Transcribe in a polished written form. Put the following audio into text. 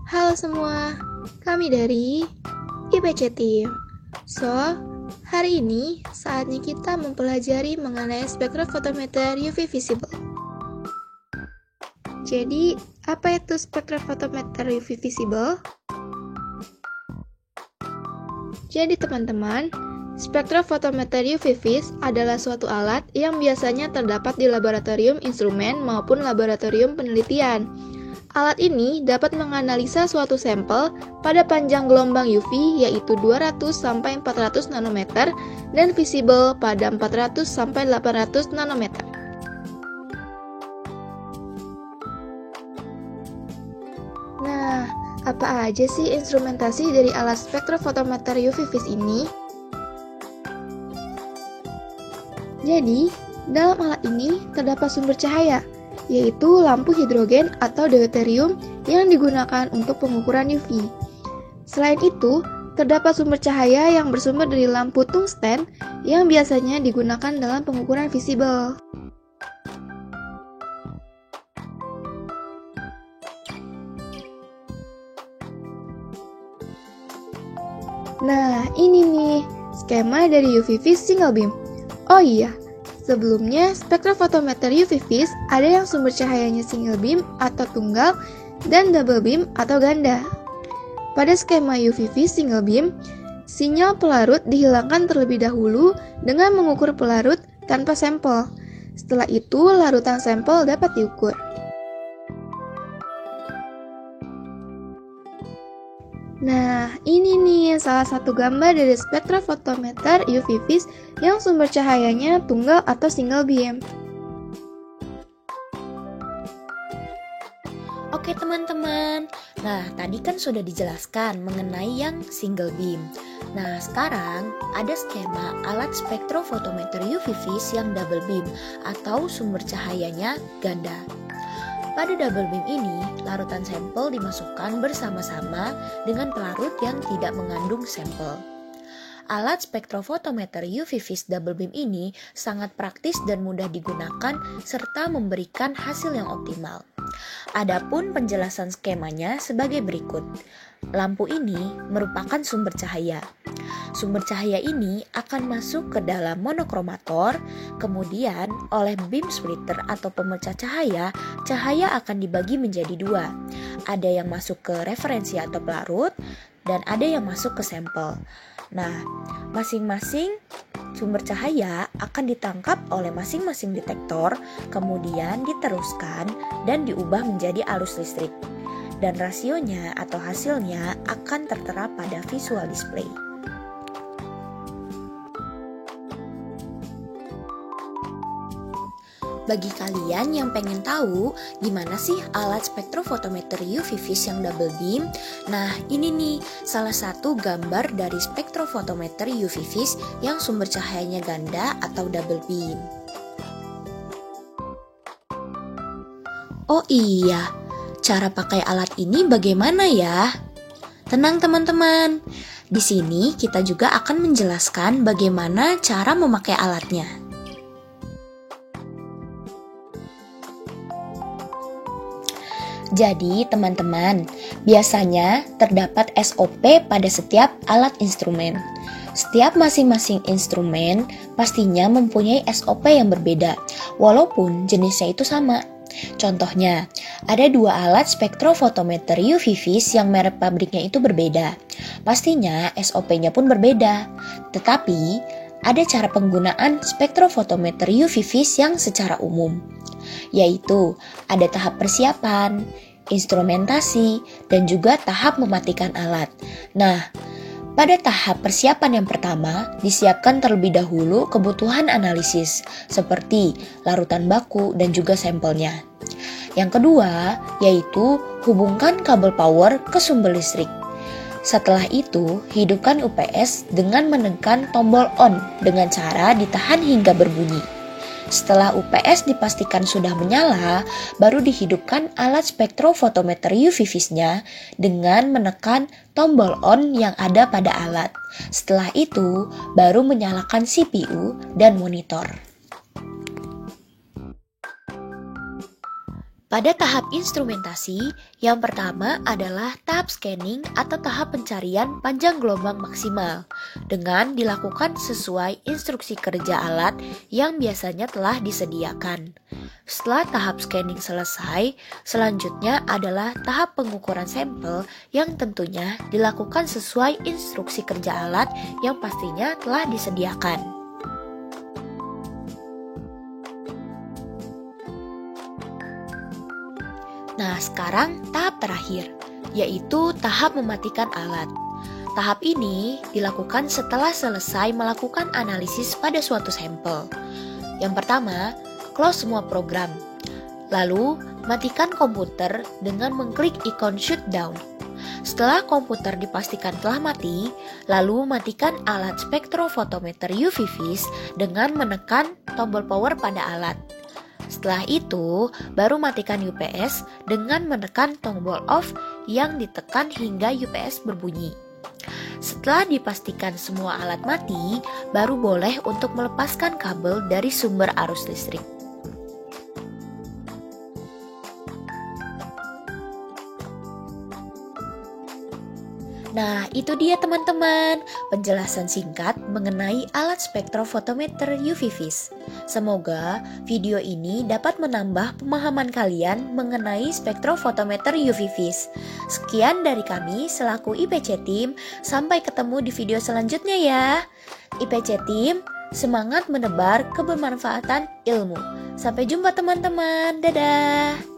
Halo semua, kami dari IPC Team. Hari ini saatnya kita mempelajari mengenai spektrofotometer UV visible. Jadi, apa itu spektrofotometer UV visible? Jadi teman-teman, spektrofotometer UV vis adalah suatu alat yang biasanya terdapat di laboratorium instrumen maupun laboratorium penelitian. Alat ini dapat menganalisa suatu sampel pada panjang gelombang UV yaitu 200-400 nanometer dan visible pada 400-800 nanometer. Nah, apa aja sih instrumentasi dari alat spektrofotometer UV vis ini? Jadi, dalam alat ini terdapat sumber cahaya, yaitu lampu hidrogen atau deuterium yang digunakan untuk pengukuran UV. Selain itu, terdapat sumber cahaya yang bersumber dari lampu tungsten yang biasanya digunakan dalam pengukuran visible. Nah, ini nih skema dari UV vis single beam. Oh iya, sebelumnya spektrofotometer UV vis ada yang sumber cahayanya single beam atau tunggal dan double beam atau ganda. Pada skema UV vis single beam, sinyal pelarut dihilangkan terlebih dahulu dengan mengukur pelarut tanpa sampel. Setelah itu, larutan sampel dapat diukur. Nah, ini nih salah satu gambar dari spektrofotometer UV vis yang sumber cahayanya tunggal atau single beam. Oke teman-teman, nah tadi kan sudah dijelaskan mengenai yang single beam. Nah sekarang ada skema alat spektrofotometer UV vis yang double beam atau sumber cahayanya ganda. Pada double beam ini, larutan sampel dimasukkan bersama-sama dengan pelarut yang tidak mengandung sampel. Alat spektrofotometer UV vis double beam ini sangat praktis dan mudah digunakan serta memberikan hasil yang optimal. Adapun penjelasan skemanya sebagai berikut. Lampu ini merupakan sumber cahaya. Sumber cahaya ini akan masuk ke dalam monokromator, kemudian oleh beam splitter atau pemecah cahaya, cahaya akan dibagi menjadi dua. Ada yang masuk ke referensi atau pelarut, dan ada yang masuk ke sampel. Nah, masing-masing sumber cahaya akan ditangkap oleh masing-masing detektor, kemudian diteruskan dan diubah menjadi arus listrik. Dan rasionya atau hasilnya akan tertera pada visual display. Bagi kalian yang pengen tahu gimana sih alat spektrofotometer UV vis yang double beam, nah ini nih salah satu gambar dari spektrofotometer UV vis yang sumber cahayanya ganda atau double beam. Oh iya, cara pakai alat ini bagaimana ya? Tenang teman-teman, di sini kita juga akan menjelaskan bagaimana cara memakai alatnya. Jadi teman-teman, biasanya terdapat SOP pada setiap alat instrumen. Setiap masing-masing instrumen pastinya mempunyai SOP yang berbeda, walaupun jenisnya itu sama. Contohnya, ada dua alat spektrofotometer UV vis yang merek pabriknya itu berbeda. Pastinya SOP-nya pun berbeda. Tetapi, ada cara penggunaan spektrofotometer UV vis yang secara umum, yaitu ada tahap persiapan, instrumentasi, dan juga tahap mematikan alat. Nah, pada tahap persiapan yang pertama, disiapkan terlebih dahulu kebutuhan analisis, seperti larutan baku dan juga sampelnya. Yang kedua, yaitu hubungkan kabel power ke sumber listrik. Setelah itu, hidupkan UPS dengan menekan tombol on dengan cara ditahan hingga berbunyi. Setelah UPS dipastikan sudah menyala, baru dihidupkan alat spektrofotometer UV vis-nya dengan menekan tombol on yang ada pada alat. Setelah itu, baru menyalakan CPU dan monitor. Pada tahap instrumentasi, yang pertama adalah tahap scanning atau tahap pencarian panjang gelombang maksimal dengan dilakukan sesuai instruksi kerja alat yang biasanya telah disediakan. Setelah tahap scanning selesai, selanjutnya adalah tahap pengukuran sampel yang tentunya dilakukan sesuai instruksi kerja alat yang pastinya telah disediakan. Nah, sekarang tahap terakhir, yaitu tahap mematikan alat. Tahap ini dilakukan setelah selesai melakukan analisis pada suatu sampel. Yang pertama, close semua program. Lalu, matikan komputer dengan mengklik ikon shutdown. Setelah komputer dipastikan telah mati, lalu matikan alat spektrofotometer UV vis dengan menekan tombol power pada alat. Setelah itu, baru matikan UPS dengan menekan tombol off yang ditekan hingga UPS berbunyi. Setelah dipastikan semua alat mati, baru boleh untuk melepaskan kabel dari sumber arus listrik. Nah, itu dia teman-teman, penjelasan singkat mengenai alat spektrofotometer UV vis. Semoga video ini dapat menambah pemahaman kalian mengenai spektrofotometer UV vis. Sekian dari kami selaku IPC Team, sampai ketemu di video selanjutnya ya. IPC Team, semangat menebar kebermanfaatan ilmu. Sampai jumpa teman-teman, dadah!